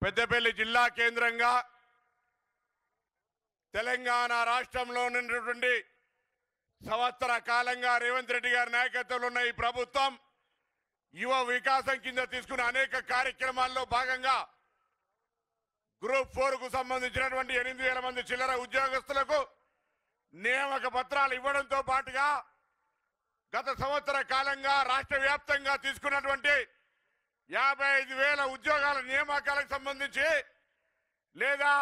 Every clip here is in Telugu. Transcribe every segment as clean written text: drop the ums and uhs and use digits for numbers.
పెద్దపల్లి జిల్లా కేంద్రంగా తెలంగాణ రాష్ట్రంలో ఉన్నటువంటి సంవత్సర కాలంగా రేవంత్ రెడ్డి గారి నాయకత్వంలో ఉన్న ఈ ప్రభుత్వం యువ వికాసం కింద తీసుకున్న అనేక కార్యక్రమాల్లో భాగంగా గ్రూప్ 4 కు సంబంధించినటువంటి 8,000 మంది చిల్లర ఉద్యోగస్తులకు నియామక పత్రాలు ఇవ్వడంతో పాటుగా గత సంవత్సర కాలంగా రాష్ట్ర వ్యాప్తంగా తీసుకున్నటువంటి 55,000 ఉద్యోగాల నియామకాలకు సంబంధించి లేదా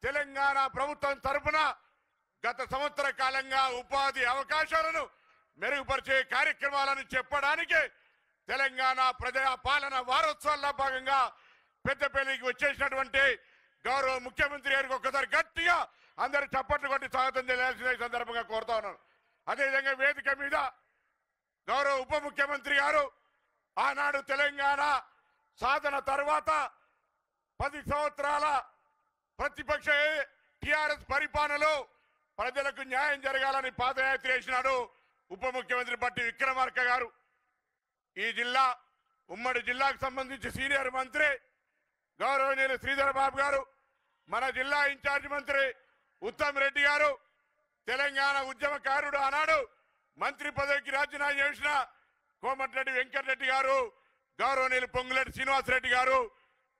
తెలంగాణ ప్రభుత్వం తరఫున గత సంవత్సర కాలంగా ఉపాధి అవకాశాలను మెరుగుపరిచే కార్యక్రమాలను చెప్పడానికి తెలంగాణ ప్రజా పాలన వారోత్సవాల్లో భాగంగా పెద్దపల్లికి వచ్చేసినటువంటి గౌరవ ముఖ్యమంత్రి గారికి ఒక్కసారి గట్టిగా అందరూ చప్పట్లు కొట్టి స్వాగతం చేయాల్సిన సందర్భంగా కోరుతా ఉన్నాను. అదేవిధంగా వేదిక మీద గౌరవ ఉప ముఖ్యమంత్రి గారు ఆనాడు తెలంగాణ సాధన తర్వాత 10 సంవత్సరాల ప్రతిపక్ష టిఆర్ఎస్ పరిపాలనలో ప్రజలకు న్యాయం జరగాలని పాదయాత్ర చేసినాడు ఉప ముఖ్యమంత్రి బట్టి విక్రమార్క గారు. ఈ జిల్లా ఉమ్మడి జిల్లాకు సంబంధించి సీనియర్ మంత్రి గౌరవనీయులు శ్రీధర్ బాబు గారు, మన జిల్లా ఇన్ఛార్జ్ మంత్రి ఉత్తమ్ రెడ్డి గారు, తెలంగాణ ఉద్యమకారుడు ఆనాడు మంత్రి పదవికి రాజీనామా చేసిన కోమటిరెడ్డి వెంకటరెడ్డి గారు, గౌరవనీయులు పొంగులేటి శ్రీనివాసరెడ్డి గారు,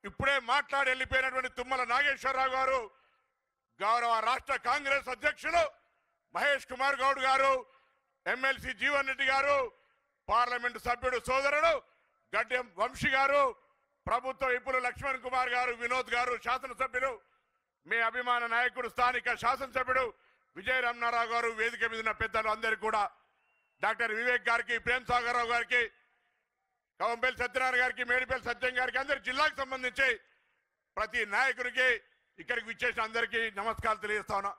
ఇప్పుడే మాట్లాడి వెళ్ళిపోయినటువంటి తుమ్మల నాగేశ్వరరావు గారు, గౌరవ రాష్ట్ర కాంగ్రెస్ అధ్యక్షులు మహేష్ కుమార్ గౌడ్ గారు, ఎమ్మెల్సీ జీవన్ రెడ్డి గారు, పార్లమెంటు సభ్యుడు సోదరుడు గడ్డెం వంశీ గారు, ప్రభుత్వ విపులు లక్ష్మణ్ కుమార్ గారు, వినోద్ గారు, శాసనసభ్యులు మీ అభిమాన నాయకుడు స్థానిక శాసనసభ్యుడు విజయ రమణారావు గారు, వేదిక మీద ఉన్న పెద్దలు అందరికీ కూడా, డాక్టర్ వివేక్ గారికి, ప్రేమ్ సాగర్ రావు గారికి, కవంపల్లి సత్యనారాయణ గారికి, మేడిపల్లి సత్యం గారికి, అందరి జిల్లాకు సంబంధించి ప్రతి నాయకుడికి ఇక్కడికి విచ్చేసిన అందరికీ నమస్కారాలు తెలియజేస్తా ఉన్నా.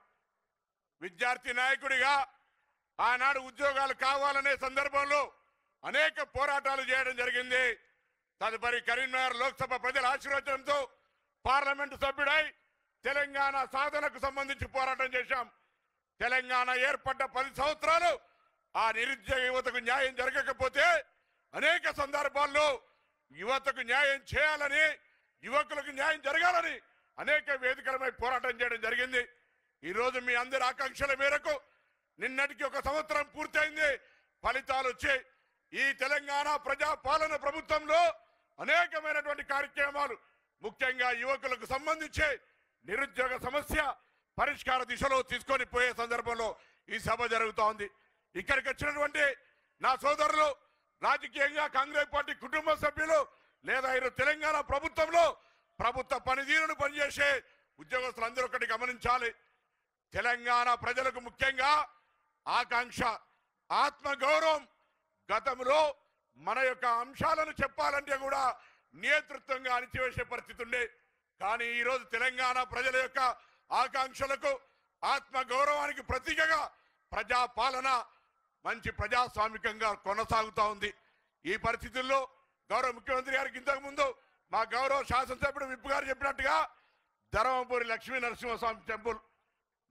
విద్యార్థి నాయకుడిగా ఆనాడు ఉద్యోగాలు కావాలనే సందర్భంలో అనేక పోరాటాలు చేయడం జరిగింది. తదుపరి కరీంనగర్ లోక్సభ ప్రజల ఆశీర్వచనంతో పార్లమెంటు సభ్యుడై తెలంగాణ సాధనకు సంబంధించి పోరాటం చేశాం. తెలంగాణ ఏర్పడ్డ 10 సంవత్సరాలు ఆ నిరుద్యోగ యువతకు న్యాయం జరగకపోతే అనేక సందర్భాల్లో యువతకు న్యాయం చేయాలని, యువకులకు న్యాయం జరగాలని అనేక వేదికలపై పోరాటం చేయడం జరిగింది. ఈరోజు మీ అందరి ఆకాంక్షల మేరకు నిన్నటికి 1 సంవత్సరం పూర్తయింది. ఫలితాలు వచ్చి ఈ తెలంగాణ ప్రజా పాలన ప్రభుత్వంలో అనేకమైనటువంటి కార్యక్రమాలు ముఖ్యంగా యువకులకు సంబంధించి నిరుద్యోగ సమస్య పరిష్కార దిశలో తీసుకొని పోయే సందర్భంలో ఈ సభ జరుగుతూ ఉంది. ఇక్కడికి వచ్చినటువంటి నా సోదరులు, రాజకీయంగా కాంగ్రెస్ పార్టీ కుటుంబ సభ్యులు లేదా ఈరోజు తెలంగాణ ప్రభుత్వంలో ప్రభుత్వ పనితీరును పనిచేసే ఉద్యోగస్తులందరూ ఒకటి గమనించాలి. తెలంగాణ ప్రజలకు ముఖ్యంగా ఆకాంక్ష, ఆత్మగౌరవం. గతంలో మన యొక్క అంశాలను చెప్పాలంటే కూడా నేతృత్వంగా అణిచివేసే పరిస్థితి ఉండే. కానీ ఈరోజు తెలంగాణ ప్రజల యొక్క ఆకాంక్షలకు, ఆత్మగౌరవానికి ప్రతీకగా ప్రజా పాలన మంచి ప్రజాస్వామికంగా కొనసాగుతూ ఉంది. ఈ పరిస్థితుల్లో గౌరవ ముఖ్యమంత్రి గారికి ఇంతకు ముందు మా గౌరవ శాసనసభ్యుడు విప్పు గారు చెప్పినట్టుగా ధర్మపురి లక్ష్మీ నరసింహస్వామి టెంపుల్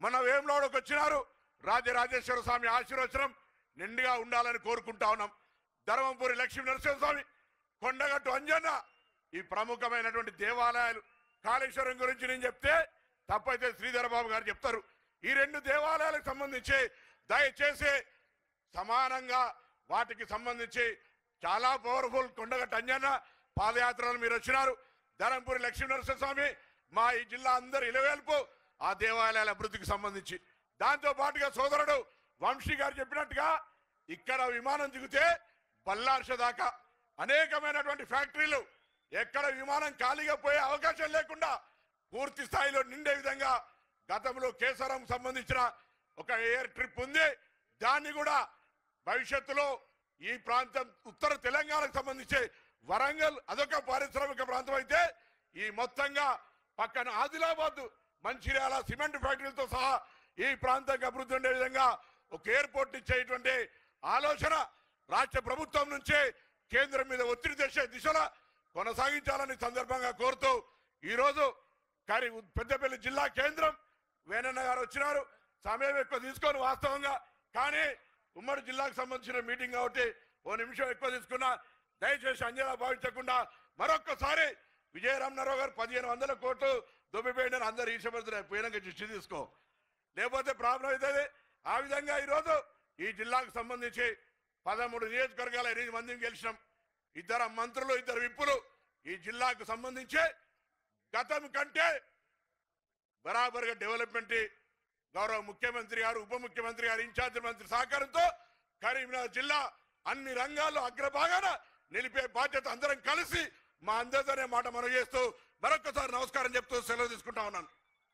మన వేములవాడకు వచ్చినారు. రాజరాజేశ్వర స్వామి ఆశీర్వచనం నిండుగా ఉండాలని కోరుకుంటా ఉన్నాం. ధర్మపురి లక్ష్మీ నరసింహస్వామి, కొండగట్టు అంజన్న, ఈ ప్రముఖమైనటువంటి దేవాలయాలు. కాళేశ్వరం గురించి నేను చెప్తే తప్పైతే శ్రీధర్ బాబు గారు చెప్తారు. ఈ 2 దేవాలయాలకు సంబంధించి దయచేసి సమానంగా వాటికి సంబంధించి చాలా పవర్ఫుల్ కొండగట్టు అంజన్న పాదయాత్రలు మీరు వచ్చినారు. ధర్మపురి లక్ష్మీ నరసింహస్వామి మా ఈ జిల్లా అందరు ఇలవేల్పు ఆ దేవాలయాల అభివృద్ధికి సంబంధించి. దాంతో పాటుగా సోదరుడు వంశీ గారు చెప్పినట్టుగా ఇక్కడ విమానం దిగితే బల్లార్ష దాకా అనేకమైనటువంటి ఫ్యాక్టరీలు, ఎక్కడ విమానం ఖాళీగా పోయే అవకాశం లేకుండా పూర్తి స్థాయిలో నిండే విధంగా గతంలో కేసరం సంబంధించిన ఒక ఎయిర్ ట్రిప్ ఉంది. దాన్ని కూడా భవిష్యత్తులో ఈ ప్రాంతం ఉత్తర తెలంగాణకు సంబంధించి వరంగల్ అదొక పారిశ్రామిక ప్రాంతం అయితే ఈ మొత్తంగా పక్కన ఆదిలాబాద్, మంచిర్యాల సిమెంట్ ఫ్యాక్టరీలతో సహా ఈ ప్రాంతానికి అభివృద్ధి ఉండే విధంగా ఒక ఎయిర్పోర్ట్ ఇచ్చేటువంటి ఆలోచన రాష్ట్ర ప్రభుత్వం నుంచే కేంద్రం మీద ఒత్తిడి తెచ్చే దిశలో కొనసాగించాలని సందర్భంగా కోరుతూ ఈరోజు పెద్దపల్లి జిల్లా కేంద్రం వేణన్న గారు వచ్చినారు. సమయం ఎక్కువ తీసుకొని వాస్తవంగా, కానీ ఉమ్మడి జిల్లాకు సంబంధించిన మీటింగ్ కాబట్టి 1 నిమిషం ఎక్కువ తీసుకున్నా. దయచేసి అంజనా భావించకుండా మరొక్కసారి విజయరామనారావు గారు 1500 కోట్లు దొబ్బిపోయిన అందరు ఈశపడుతున్నారు. పోయినాక దృష్టి తీసుకో, లేకపోతే ప్రాబ్లం అవుతుంది. ఆ విధంగా ఈరోజు ఈ జిల్లాకు సంబంధించి 13 నియోజకవర్గాల 8 మందిని గెలిచినాం. 2 మంత్రులు 2 విప్పులు. ఈ జిల్లాకు సంబంధించి గతం కంటే బరాబర్గా డెవలప్మెంట్ గౌరవ ముఖ్యమంత్రి గారు, ఉప ముఖ్యమంత్రి గారు, ఇన్ఛార్జి మంత్రి సహకారంతో కరీంనగర్ జిల్లా అన్ని రంగాల్లో అగ్రభాగాన నిలిపే బాధ్యత అందరం కలిసి మా అందరితోనే మాట మనం చేస్తూ మరొకసారి నమస్కారం చెప్తూ సెలవు తీసుకుంటా ఉన్నాను.